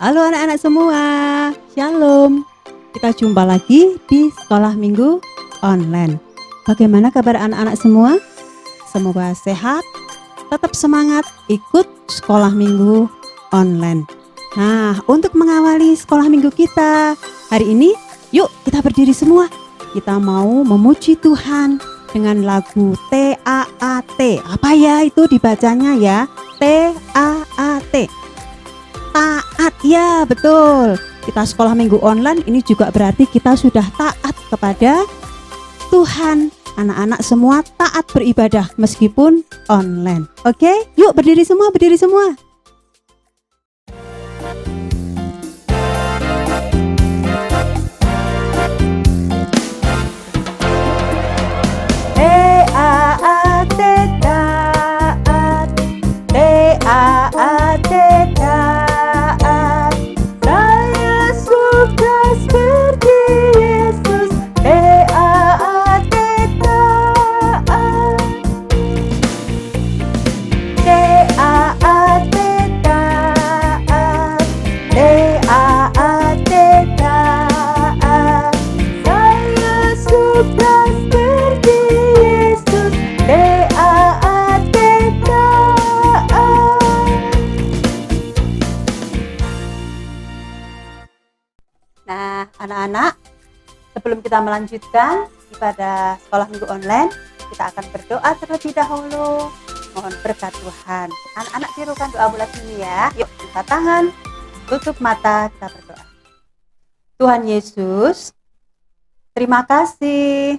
Halo anak-anak semua, Shalom. Kita jumpa lagi di Sekolah Minggu Online. Bagaimana kabar anak-anak semua? Semoga sehat, tetap semangat ikut Sekolah Minggu Online. Nah, untuk mengawali Sekolah Minggu kita hari ini, yuk kita berdiri semua. Kita mau memuji Tuhan dengan lagu T-A-A-T. Apa ya itu dibacanya ya? T-A-A-T. Taat, ya betul. Kita sekolah minggu online ini juga berarti kita sudah taat kepada Tuhan. Anak-anak semua taat beribadah meskipun online. Oke, yuk berdiri semua, berdiri semua. T-A-A-T taat, T-A-A-T taat. Saya suka seperti Yesus. T-A-A-T taat, T-A-A-T taat, T-A-A-T taat. Saya suka seperti Yesus. T-A-A-T taat. Nah, anak-anak, sebelum kita melanjutkan ibadah sekolah minggu online, kita akan berdoa terlebih dahulu. Mohon berkat Tuhan. Anak-anak tirukan doa bulat ini ya. Yuk, buka tangan, tutup mata, kita berdoa. Tuhan Yesus, terima kasih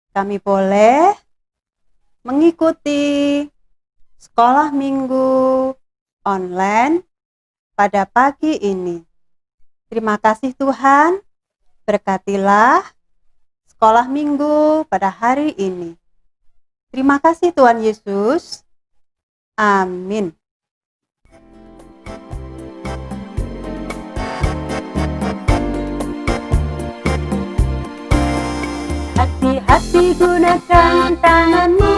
kami boleh mengikuti sekolah minggu online pada pagi ini. Terima kasih Tuhan, berkatilah sekolah minggu pada hari ini. Terima kasih Tuhan Yesus. Amin. Hati-hati gunakan tanganmu,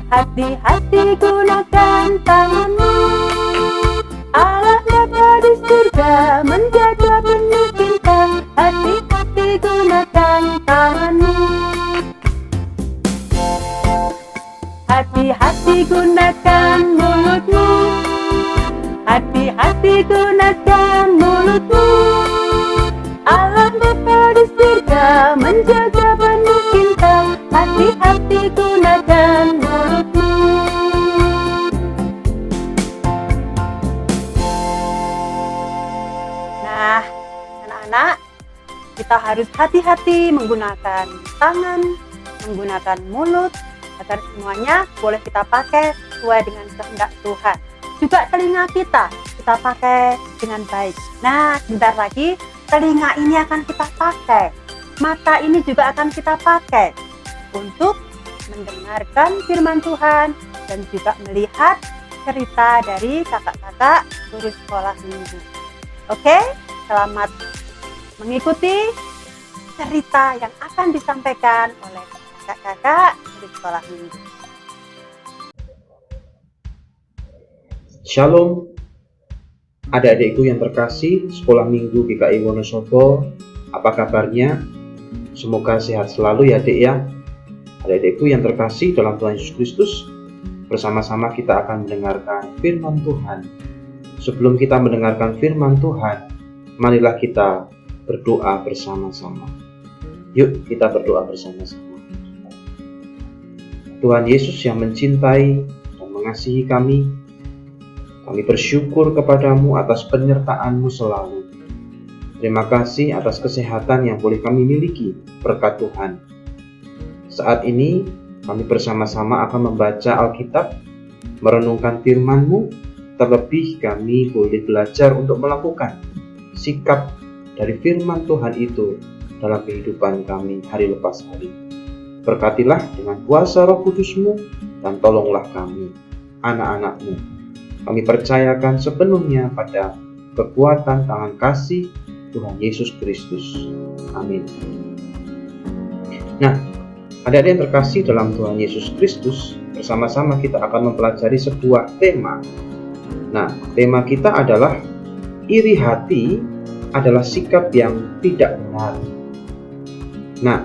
hati-hati gunakan tanganmu. Allah Bapa di surga menjaga penuh cinta. Hati-hati gunakan tanganmu, hati-hati gunakan mulutmu, hati-hati gunakan mulutmu. Allah Bapa di surga menjaga penuh cinta. Hati-hati gunakan mulutmu. Nah, anak-anak, kita harus hati-hati menggunakan tangan, menggunakan mulut, agar semuanya boleh kita pakai sesuai dengan kehendak Tuhan. Juga telinga kita pakai dengan baik. Nah, sebentar lagi telinga ini akan kita pakai. Mata ini juga akan kita pakai untuk mendengarkan firman Tuhan dan juga melihat cerita dari kakak-kakak guru sekolah minggu. Oke, selamat mengikuti cerita yang akan disampaikan oleh kakak-kakak di sekolah minggu. Shalom, adik-adikku yang terkasih, sekolah minggu GKI Wonosobo, apa kabarnya? Semoga sehat selalu ya adik ya. Adik-adikku yang terkasih dalam Tuhan Yesus Kristus, bersama-sama kita akan mendengarkan firman Tuhan. Sebelum kita mendengarkan firman Tuhan, marilah kita berdoa bersama-sama. Yuk kita berdoa bersama-sama. Tuhan Yesus yang mencintai dan mengasihi kami bersyukur kepadamu atas penyertaan-Mu selalu. Terima kasih atas kesehatan yang boleh kami miliki berkat Tuhan. Saat ini kami bersama-sama akan membaca Alkitab, merenungkan firman-Mu, terlebih kami boleh belajar untuk melakukan sikap dari firman Tuhan itu dalam kehidupan kami hari lepas hari. Berkatilah dengan kuasa Roh Kudus-Mu dan tolonglah kami, anak-anak-Mu. Kami percayakan sepenuhnya pada kekuatan tangan kasih Tuhan Yesus Kristus. Amin. Nah, adik-adik yang terkasih dalam Tuhan Yesus Kristus, bersama-sama kita akan mempelajari sebuah tema. Nah, tema kita adalah iri hati adalah sikap yang tidak benar. Nah,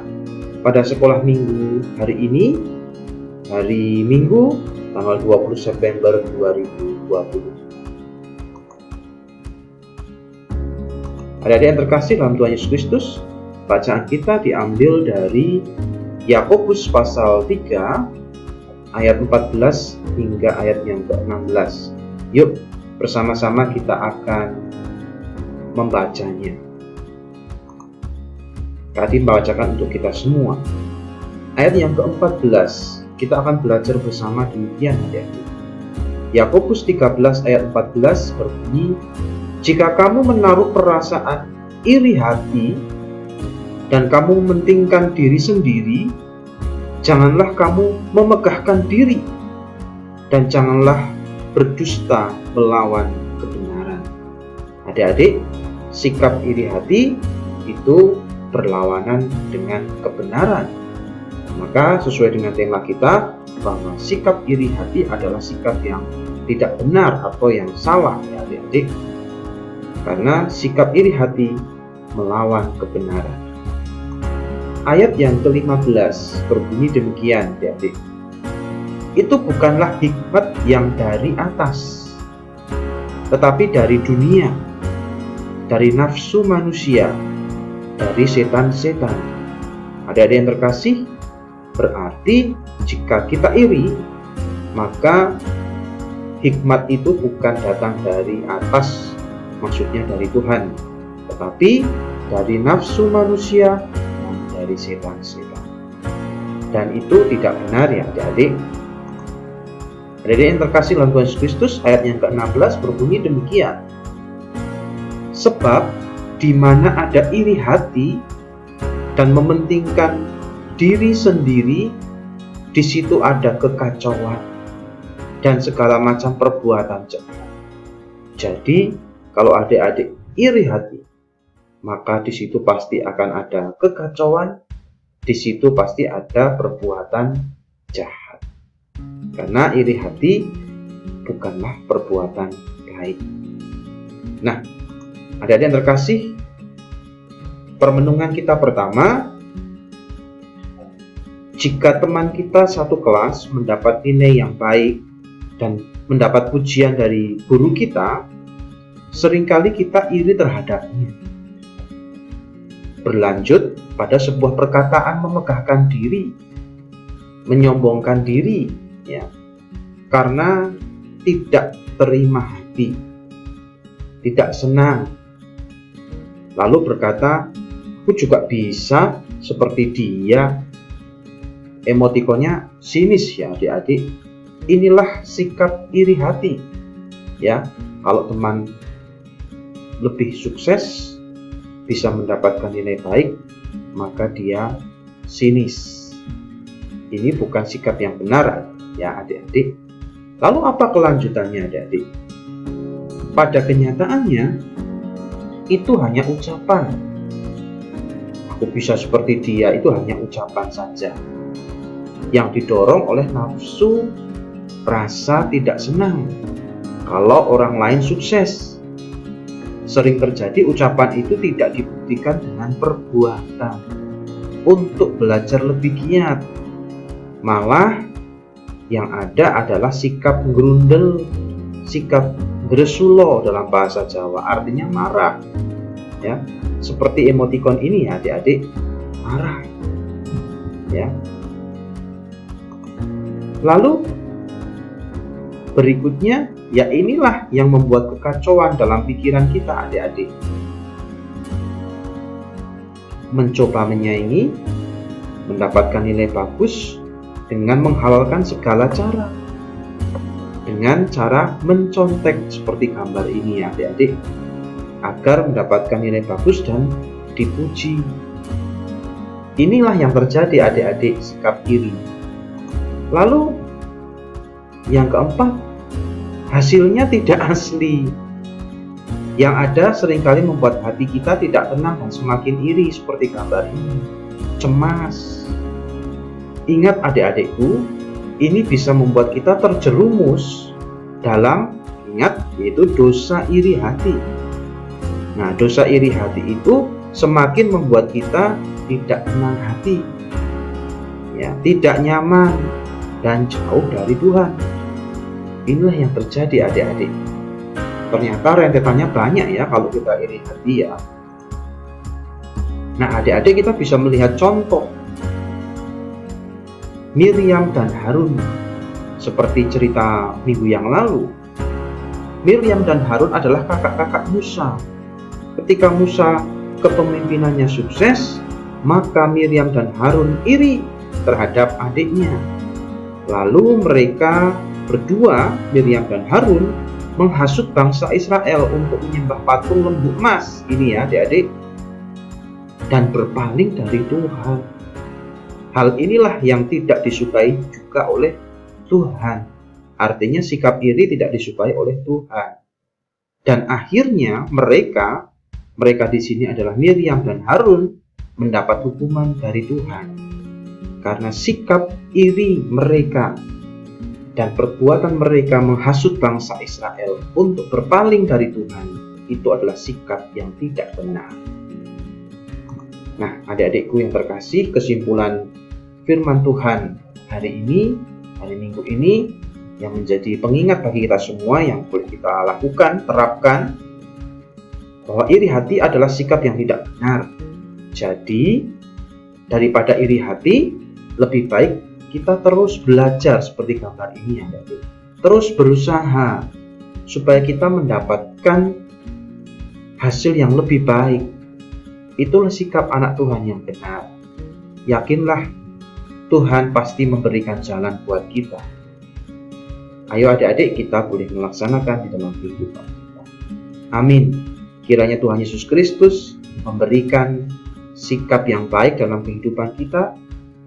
pada sekolah minggu hari ini, hari Minggu tanggal 20 September 2020. Adik-adik yang terkasih dalam Tuhan Yesus Kristus, bacaan kita diambil dari Yakobus pasal 3 ayat 14 hingga ayat yang ke-16. Yuk, bersama-sama kita akan membacanya. Tadi membacakan untuk kita semua. Ayat yang ke-14, kita akan belajar bersama demikian adik-adik. Yakobus 13 ayat 14 berbunyi, jika kamu menaruh perasaan iri hati dan kamu mementingkan diri sendiri, janganlah kamu memegahkan diri dan janganlah berdusta melawan kebenaran. Adik-adik, sikap iri hati itu berlawanan dengan kebenaran. Maka sesuai dengan tema kita, bahwa sikap iri hati adalah sikap yang tidak benar atau yang salah ya adik-adik. Karena sikap iri hati melawan kebenaran. Ayat yang ke-15 berbunyi demikian adik-adik. Itu bukanlah hikmat yang dari atas, tetapi dari dunia, dari nafsu manusia, dari setan-setan. Adik-adik yang terkasih, berarti jika kita iri, maka hikmat itu bukan datang dari atas, maksudnya dari Tuhan, tetapi dari nafsu manusia dan dari setan-setan. Dan itu tidak benar ya adik-adik. Adik-adik yang terkasih dalam Tuhan Yesus Kristus, ayat yang ke-16 berbunyi demikian. Sebab di mana ada iri hati dan mementingkan diri sendiri, di situ ada kekacauan dan segala macam perbuatan jahat. Jadi, kalau adik-adik iri hati, maka di situ pasti akan ada kekacauan, di situ pasti ada perbuatan jahat. Karena iri hati bukanlah perbuatan baik. Nah, adik-adik yang terkasih, permenungan kita pertama, jika teman kita satu kelas mendapat nilai yang baik dan mendapat pujian dari guru kita, seringkali kita iri terhadapnya. Berlanjut pada sebuah perkataan memegahkan diri, menyombongkan diri, ya, karena tidak terima hati, tidak senang, lalu berkata, aku juga bisa seperti dia. Emotikonnya sinis ya adik-adik. Inilah sikap iri hati. Ya, kalau teman lebih sukses, bisa mendapatkan nilai baik, maka dia sinis. Ini bukan sikap yang benar ya adik-adik. Lalu apa kelanjutannya adik-adik? Pada kenyataannya, itu hanya ucapan. Aku bisa seperti dia, itu hanya ucapan saja, yang didorong oleh nafsu rasa tidak senang kalau orang lain sukses. Sering terjadi ucapan itu tidak dibuktikan dengan perbuatan untuk belajar lebih giat. Malah yang ada adalah sikap grundel, sikap gresulo dalam bahasa Jawa, artinya marah. Ya, seperti emotikon ini ya adik-adik, marah. Ya. Lalu berikutnya, ya inilah yang membuat kekacauan dalam pikiran kita adik-adik. Mencoba menyaingi, mendapatkan nilai bagus dengan menghalalkan segala cara. Dengan cara mencontek seperti gambar ini ya adik-adik, agar mendapatkan nilai bagus dan dipuji. Inilah yang terjadi adik-adik, sikap iri. Lalu yang keempat, hasilnya tidak asli. Yang ada seringkali membuat hati kita tidak tenang dan semakin iri seperti gambar ini. Cemas. Ingat adik-adikku, ini bisa membuat kita terjerumus dalam, ingat, yaitu dosa iri hati. Nah, dosa iri hati itu semakin membuat kita tidak tenang hati, ya, tidak nyaman dan jauh dari Tuhan. Inilah yang terjadi adik-adik. Ternyata rentetannya banyak ya kalau kita iri hati ya. Nah, adik-adik kita bisa melihat contoh Miriam dan Harun seperti cerita minggu yang lalu. Miriam dan Harun adalah kakak-kakak Musa. Ketika Musa kepemimpinannya sukses, maka Miriam dan Harun iri terhadap adiknya. Lalu mereka berdua, Miriam dan Harun, menghasut bangsa Israel untuk menyembah patung lembu emas. Ini ya adik-adik. Dan berpaling dari Tuhan. Hal inilah yang tidak disukai juga oleh Tuhan. Artinya sikap iri tidak disukai oleh Tuhan. Dan akhirnya mereka di sini adalah Miriam dan Harun mendapat hukuman dari Tuhan. Karena sikap iri mereka dan perbuatan mereka menghasut bangsa Israel untuk berpaling dari Tuhan, itu adalah sikap yang tidak benar. Nah, adik-adikku yang terkasih, kesimpulan firman Tuhan hari ini, hari Minggu ini, yang menjadi pengingat bagi kita semua yang boleh kita lakukan, terapkan, bahwa iri hati adalah sikap yang tidak benar. Jadi, daripada iri hati, lebih baik kita terus belajar seperti gambar ini ya, adik. Terus berusaha supaya kita mendapatkan hasil yang lebih baik. Itulah sikap anak Tuhan yang benar. Yakinlah, Tuhan pasti memberikan jalan buat kita. Ayo adik-adik, kita boleh melaksanakan di dalam kehidupan kita. Amin. Kiranya Tuhan Yesus Kristus memberikan sikap yang baik dalam kehidupan kita,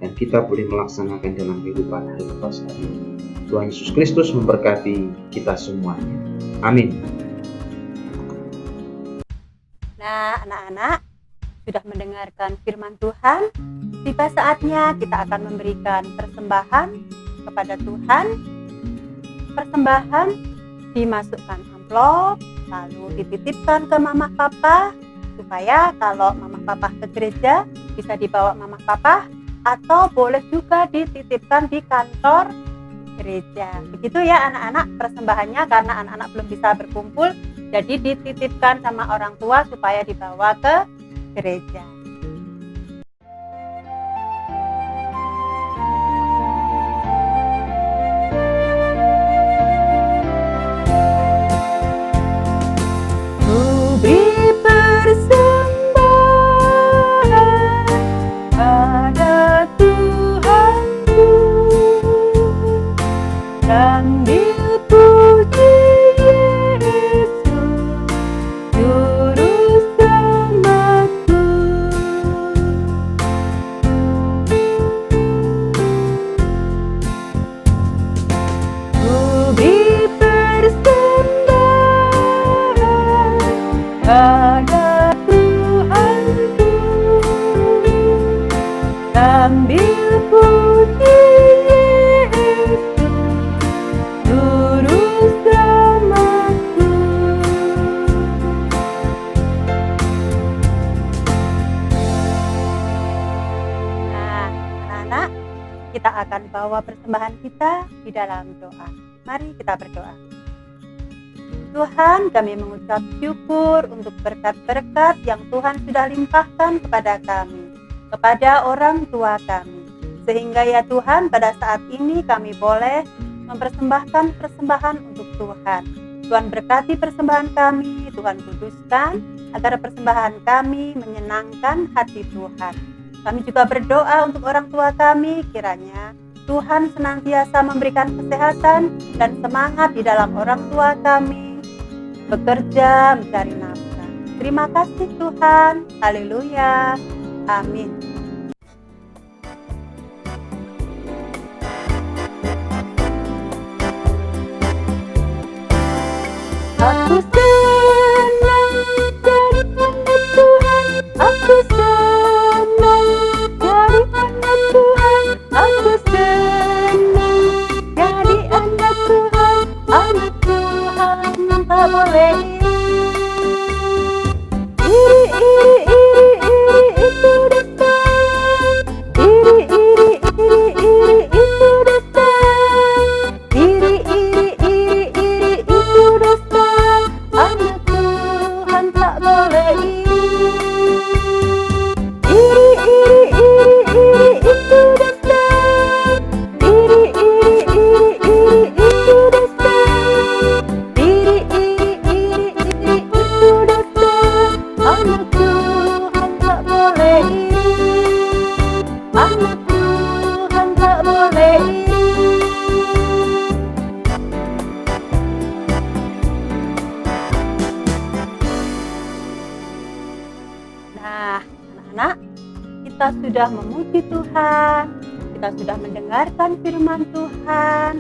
dan kita boleh melaksanakan dalam kehidupan hari lepas hari. Tuhan Yesus Kristus memberkati kita semuanya. Amin. Nah, anak-anak sudah mendengarkan firman Tuhan. Tiba saatnya kita akan memberikan persembahan kepada Tuhan. Persembahan dimasukkan amplop, lalu dititipkan ke mama papa, supaya kalau mama papa ke gereja bisa dibawa mama papa, atau boleh juga dititipkan di kantor gereja. Begitu ya anak-anak persembahannya, karena anak-anak belum bisa berkumpul, jadi dititipkan sama orang tua supaya dibawa ke gereja. Kita akan bawa persembahan kita di dalam doa. Mari kita berdoa. Tuhan, kami mengucap syukur untuk berkat-berkat yang Tuhan sudah limpahkan kepada kami, kepada orang tua kami. Sehingga ya Tuhan, pada saat ini kami boleh mempersembahkan persembahan untuk Tuhan. Tuhan berkati persembahan kami, Tuhan kuduskan, agar persembahan kami menyenangkan hati Tuhan. Kami juga berdoa untuk orang tua kami, kiranya Tuhan senantiasa memberikan kesehatan dan semangat di dalam orang tua kami bekerja mencari nafkah. Terima kasih Tuhan. Haleluya. Amin. Aku senang jadi anak Tuhan. Aku senang jadi anak Tuhan. Aku senang jadi anak Tuhan. Anak Tuhan tak boleh kita sudah memuji Tuhan, kita sudah mendengarkan firman Tuhan.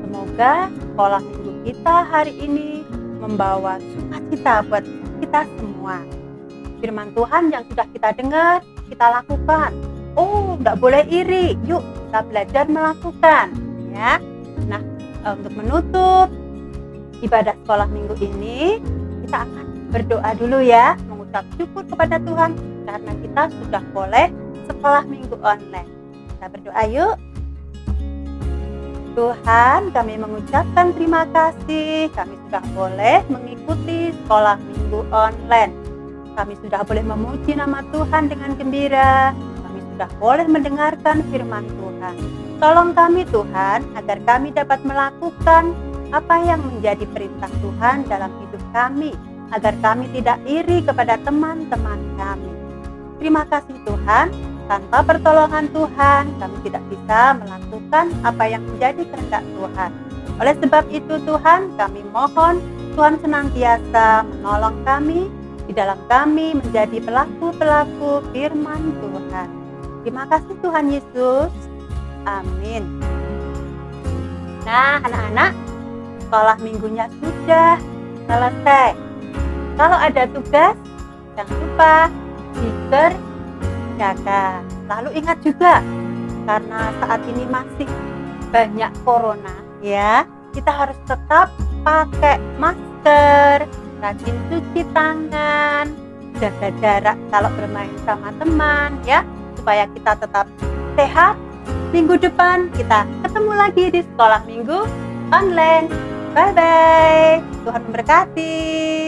Semoga sekolah minggu kita hari ini membawa sukacita buat kita semua. Firman Tuhan yang sudah kita dengar, kita lakukan. Oh, nggak boleh iri. Yuk, kita belajar melakukan. Ya. Nah, untuk menutup ibadah sekolah minggu ini, kita akan berdoa dulu ya, mengucap syukur kepada Tuhan karena kita sudah boleh sekolah minggu online. Kita berdoa yuk. Tuhan, kami mengucapkan terima kasih, kami sudah boleh mengikuti sekolah minggu online. Kami sudah boleh memuji nama Tuhan dengan gembira. Kami sudah boleh mendengarkan firman Tuhan. Tolong kami Tuhan, agar kami dapat melakukan apa yang menjadi perintah Tuhan dalam hidup kami, agar kami tidak iri kepada teman-teman kami. Terima kasih Tuhan, tanpa pertolongan Tuhan, kami tidak bisa melakukan apa yang menjadi kehendak Tuhan. Oleh sebab itu Tuhan, kami mohon Tuhan senantiasa menolong kami, di dalam kami menjadi pelaku-pelaku firman Tuhan. Terima kasih Tuhan Yesus. Amin. Nah, anak-anak, sekolah minggunya sudah selesai. Kalau ada tugas, jangan lupa dikerjakan. Lalu ingat juga, karena saat ini masih banyak corona, ya, kita harus tetap pakai masker, rajin cuci tangan, jaga jarak kalau bermain sama teman, ya, supaya kita tetap sehat. Minggu depan kita ketemu lagi di sekolah minggu online. Bye-bye. Tuhan memberkati.